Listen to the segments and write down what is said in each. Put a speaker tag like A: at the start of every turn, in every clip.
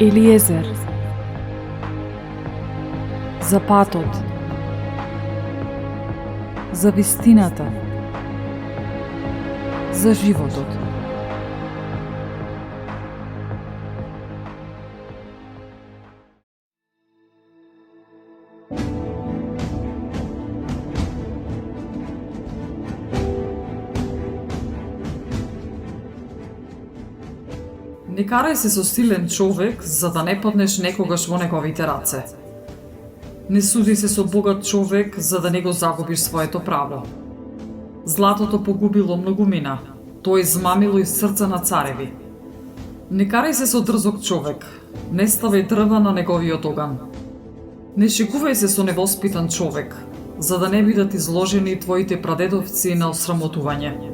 A: Елиезер. За патот. За вистината. За животот.
B: Не карај се со силен човек за да не паднеш некогаш во неговите раце. Не суди се со богат човек за да не го загубиш своето право. Златото погубило многумина, тој измамило и срца на цареви. Не карај се со дрзок човек, не ставај дрва на неговиот оган. Не шикувај се со невоспитан човек, за да не бидат изложени твоите прадедовци на осрамотување.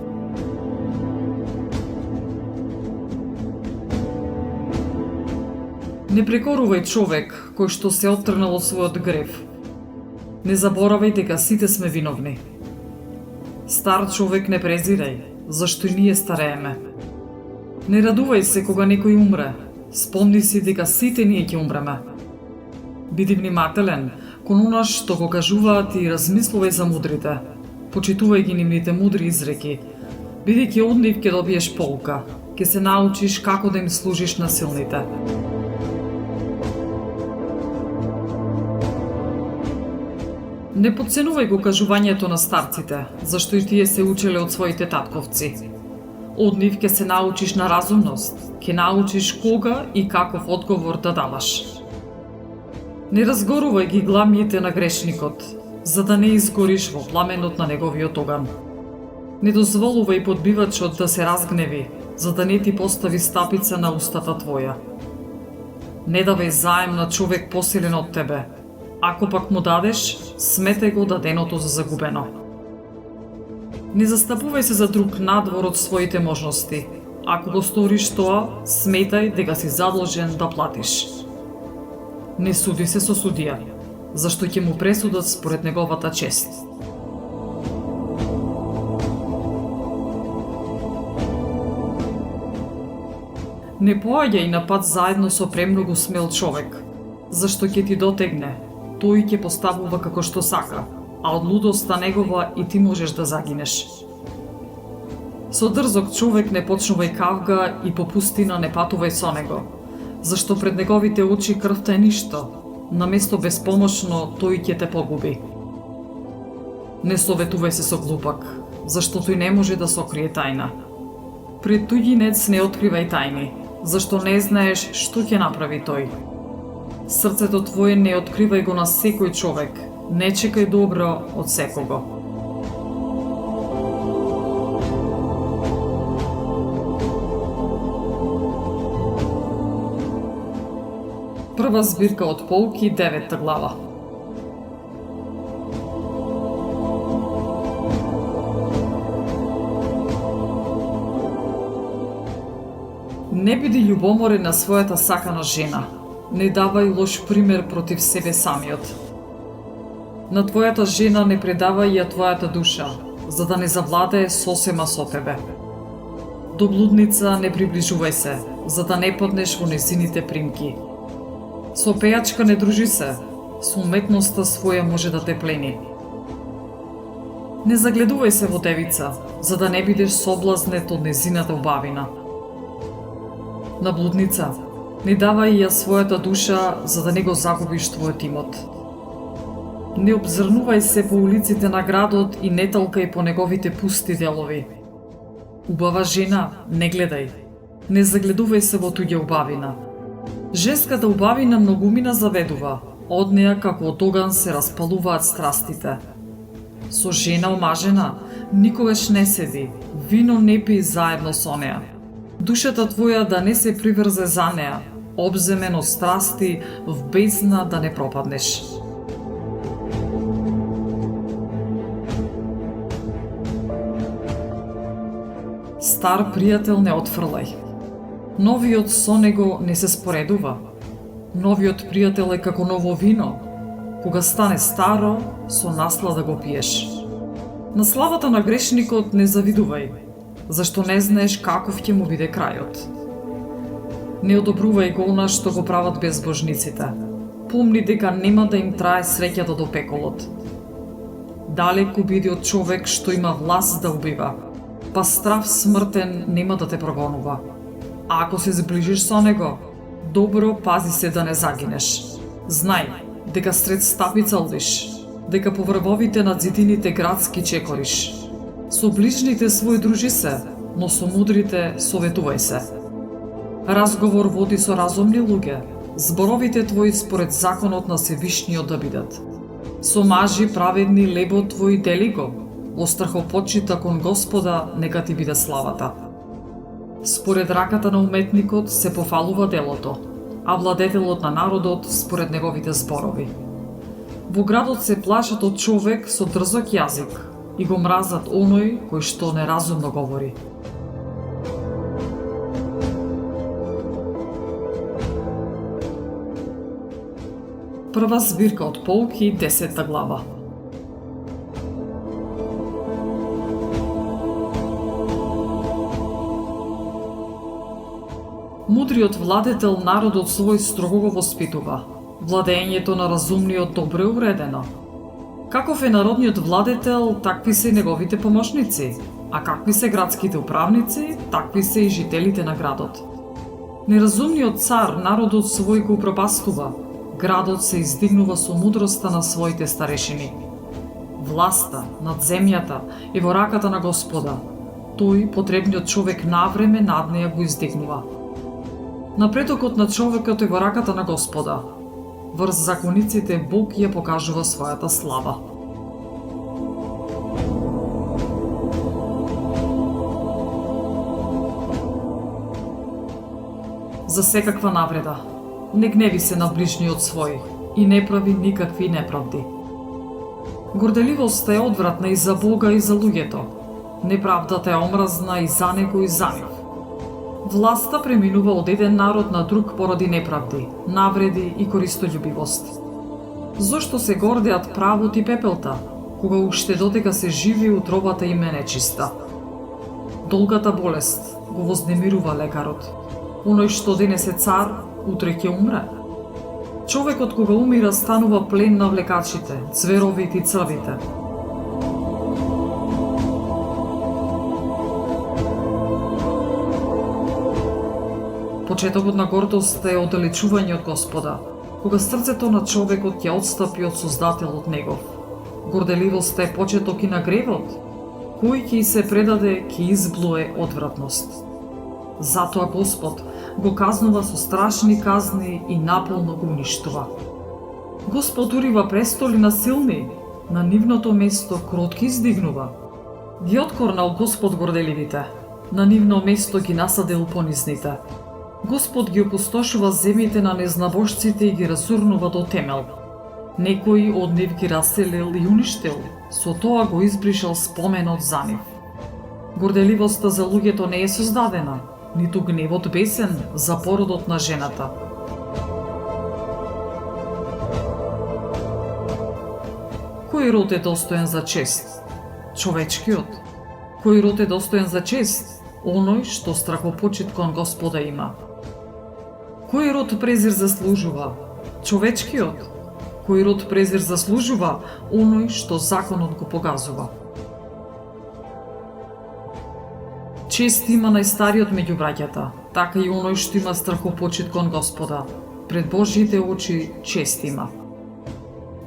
B: Не прекорувај човек кој што се оттргнал од својот грев. Не заборавај дека сите сме виновни. Стар човек не презирај, зашто и ние старееме. Не радувај се кога некој умре, спомни си дека сите ние ќе умреме. Биди внимателен кон она што го кажуваат и размислувај за мудрите. Почитувај ги нивните мудри изреки, бидејќи од нив ќе добиеш полка, ќе се научиш како да им служиш на силните. Не потценувај го кажувањето на старците, зашто и тие се учеле од своите татковци. Од нив ќе се научиш на разумност, ќе научиш кога и каков одговор да даваш. Не разгорувај ги гламјите на грешникот, за да не изгориш во пламенот на неговиот оган. Не дозволувај подбивачот да се разгневи, за да не ти постави стапица на устата твоја. Не давај заем на човек посилен од тебе. Ако пак му дадеш, сметај го даденото за загубено. Не застапувај се за друг надвор од своите можности. Ако го сториш тоа, сметај дека си задолжен да платиш. Не суди се со судија, зашто ќе му пресудат според неговата чест. Не поаѓај на пат заедно со премногу смел човек, зашто ќе ти дотегне. Тој ќе поставува како што сака, а од лудоста негова и ти можеш да загинеш. Со дрзок човек не почнувај кавга и по пустина не патувај со него, зашто пред неговите очи крвта е ништо, наместо безпомошно тој ќе те погуби. Не советувај се со глупак, зашто тој не може да сокрие тајна. Пред туѓинец не откривај тајни, зашто не знаеш што ќе направи тој. Срцето твое не откривај го на секој човек, не чекај добро од секого. Прва збирка од Полки, 9 глава. Не биди љубоморен на својата сакана жена. Не давај лош пример против себе самиот. На твојата жена не предавај ја твојата душа, за да не завладее сосема со тебе. До блудница не приближувај се, за да не паднеш во незините примки. Со пејачка не дружи се, со уметноста своја може да те плени. Не загледувај се во девица, за да не бидеш соблазнет од незината убавина. На блудница не давај ја својата душа, за да не го загубиш твојот имот. Не обзрнувај се по улиците на градот и не толкај по неговите пусти делови. Убава жена, не гледај. Не загледувај се во туѓа убавина. Женската убавина многумина заведува, од неа како од оган се распалуваат страстите. Со жена омажена никогаш не седи, вино не пи заедно со неа. Душата твоја да не се приврзе за неа, обземен од страсти, в бездна да не пропаднеш. Стар пријател не отфрлај. Новиот со него не се споредува. Новиот пријател е како ново вино. Кога стане старо, со наслада го пиеш. На славата на грешникот не завидувај, зашто не знаеш каков ќе му биде крајот. Не одобрувај го она што го прават безбожниците. Помни дека нема да им трае среќата до пеколот. Далеку биди од човек што има власт да убива, па страв смртен нема да те прогонува. А ако се зближиш со него, добро пази се да не загинеш. Знај дека сред стапица одиш, дека по врвовите на зидините градски чекориш. Со ближните своји дружи се, но со мудрите советувај се. Разговор води со разумни луѓе, зборовите твои според законот на Севишниот да бидат. Со мажи праведни лебот твој дели го, во страхопочита кон Господа нека ти биде славата. Според раката на уметникот се пофалува делото, а владетелот на народот според неговите зборови. Во градот се плашат од човек со дрзок јазик и го мразат оној кој што неразумно говори. Прва збирка од Полки, 10 глава. Мудриот владетел народот свој строго го воспитува. Владењето на разумниот добро е уредено. Каков е народниот владетел, такви се и неговите помошници, а какви се градските управници, такви се и жителите на градот. Неразумниот цар народот свој го упропастува, градот се издигнува со мудроста на своите старешини. Власта над земјата е во раката на Господа. Тој, потребниот човек навреме над неја го издигнува. Напредокот на човекот е во раката на Господа. Врз закониците Бог ја покажува својата слава. За секаква навреда, не гневи се на ближниот свој и не прави никакви неправди. Горделивоста е одвратна и за Бога и за луѓето. Неправдата е омразна и за него и за нив. Власта преминува од еден народ на друг поради неправди, навреди и користољубивост. Зошто се гордеат правот и пепелта, кога уште додека се живи утробата им е нечиста? Долгата болест го вознемирува лекарот. Оној што денес е цар, утре ќе умре. Човекот кога умира станува плен на влекачите, цверовите и црвите. Почетокот на гордоста е оддалечување од Господа, кога срцето на човекот ќе отстапи од Создателот негов. Горделивоста е почеток и на гревот, кој ќе се предаде ќе изблуе одвратност. Затоа Господ го казнува со страшни казни и наполно го уништува. Господ урива престоли на силни, на нивното место кротки издигнува. Ги откорнал Господ горделивите, на нивно место ги насадил понизните. Господ ги опустошува земите на незнабожците и ги разурнува до темел. Некој од нив ги раселил и уништил, со тоа го избришал споменот за нив. Горделивоста за луѓето не е создадена, ниту гневот бесен за породот на жената. Кој род е достоен за чест? Човечкиот. Кој род е достоен за чест? Оној што страхопочит кон Господа има. Кој род презир заслужува? Човечкиот. Кој род презир заслужува? Оној што законот го погазува. Чест има најстариот меѓу браќата, така и оној што има страхопочит кон Господа. Пред Божјите очи чест има.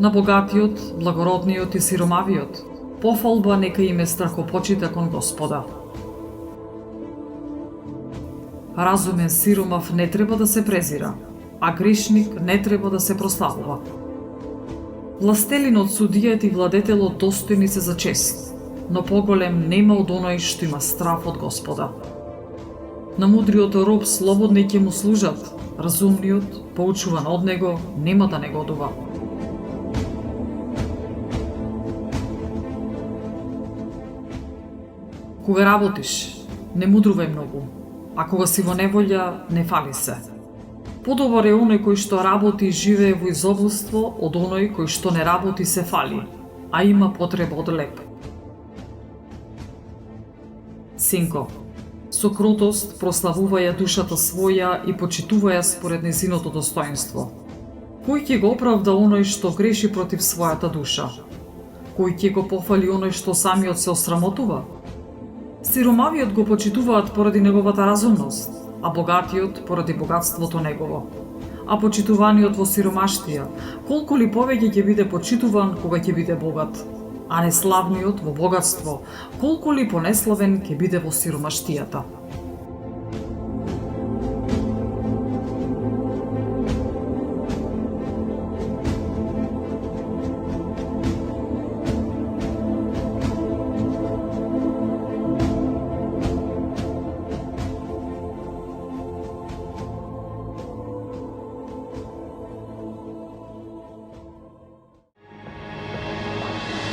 B: На богатиот, благородниот и сиромавиот, пофалба нека им е страхопочита кон Господа. Разумен сиромав не треба да се презира, а грешник не треба да се прославува. Властелинот, судијат и владетелот достојни се за чест, но поголем нема од оној што има страф од Господа. На мудриот роб слободни ќе му служат, разумниот, поучуван од него, нема да не годува. Кога работиш, не мудрувај многу, а кога си во неволја, не фали се. Подобар е оној кој што работи и живее во изобилство од оној кој што не работи се фали, а има потреба од леп. Синко, Со кротост прославуваја душата своја и почитуваја според незиното достоинство. Кој ќе го оправда оној што греши против својата душа? Кој ќе го пофали оној што самиот се осрамотува? Сиромавиот го почитуваат поради неговата разумност, а богатиот поради богатството негово. А почитуваниот во сиромаштија, колку ли повеќе ќе биде почитуван кога ќе биде богат, а неславниот во богатство, колку ли понеславен ќе биде во сиромаштијата.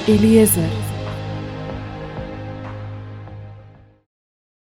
A: Елиезер,